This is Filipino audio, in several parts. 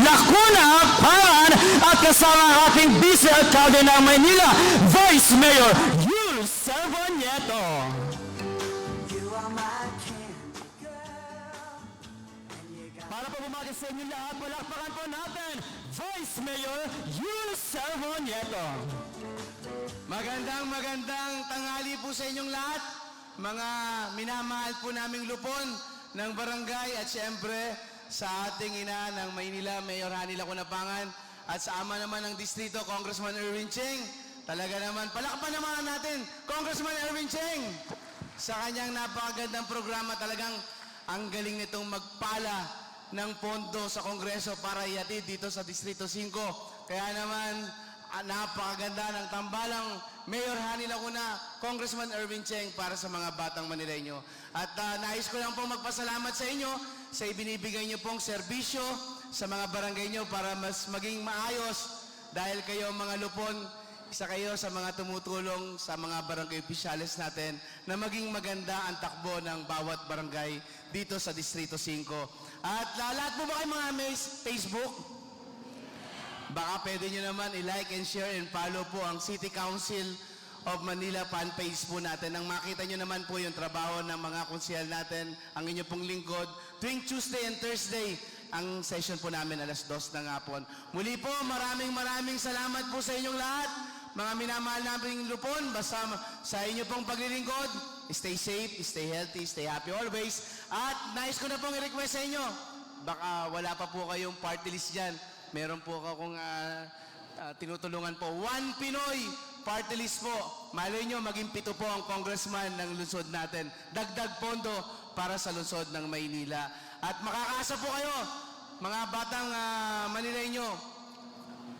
Lacuna Pangan at kasama ating Vice Alcalde ng Maynila, Vice Mayor Yul Servanieto. Para po bumati sa inyo lahat, palakpakan po natin, Vice Mayor Yul Servanieto. Magandang tanghali po sa inyong lahat, mga minamahal po naming lupon ng barangay at siyempre sa ating ina ng Maynila, Mayor Hani Lacuna Pangan at sa ama naman ng distrito, Congressman Erwin Cheng. Talaga naman, palakpan naman natin, Congressman Erwin Cheng! Sa kanyang napakagandang programa, talagang ang galing nitong magpala ng pondo sa Kongreso para ihatid dito sa Distrito 5. Kaya naman, napakaganda ng tambalang Mayor Hani Lacuna, Congressman Erwin Cheng para sa mga batang Manileño. At nais ko lang pong magpasalamat sa inyo sa ibinibigay nyo pong serbisyo sa mga barangay nyo para mas maging maayos dahil kayo mga lupon, isa kayo sa mga tumutulong sa mga barangay opisyales natin na maging maganda ang takbo ng bawat barangay dito sa Distrito 5. At lahat po ba kayo mga may Facebook? Baka pwede nyo naman i-like and share and follow po ang City Council of Manila fan page po natin. Nang makita nyo naman po yung trabaho ng mga konsehal natin, ang inyo pong lingkod. Tuwing Tuesday and Thursday, ang session po namin alas 2 ng hapon. Muli po, maraming salamat po sa inyong lahat. Mga minamahal namin lupon, basta sa inyo pong paglilingkod, stay safe, stay healthy, stay happy always. At nais ko na pong i-request sa inyo, baka wala pa po kayong party list dyan. Meron po akong tinutulungan po. One Pinoy party list po. Malay nyo, maging 7 po ang congressman ng lungsod natin. Dagdag pondo para sa lungsod ng Maynila. At makakaasa po kayo, mga batang Manileño,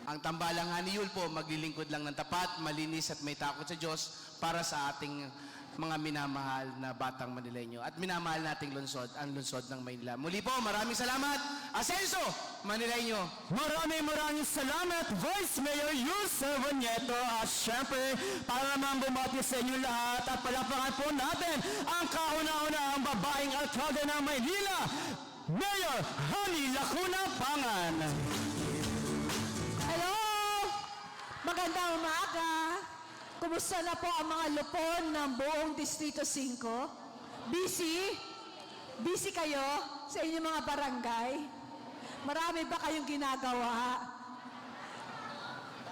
ang tambalang Hani Yul po, maglilingkod lang ng tapat, malinis at may takot sa Diyos para sa ating mga minamahal na batang Manileño at minamahal nating lungsod, ang lungsod ng Maynila. Muli po, maraming salamat. Asenso, Manileño. Maraming salamat, Vice Mayor Yul Servanieto. At syempre, para naman bumati sa inyo lahat at palakpakan po natin ang kauna-unahang babaeng alkalde ng Maynila, Mayor Hani Lacuna Pangan. Hello! Magandang umaga! Kumusta na po ang mga lupon ng buong Distrito 5? Busy? Busy kayo sa inyong mga barangay? Marami ba kayong ginagawa?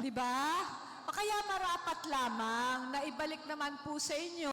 Di ba? O kaya marapat lamang na ibalik naman po sa inyo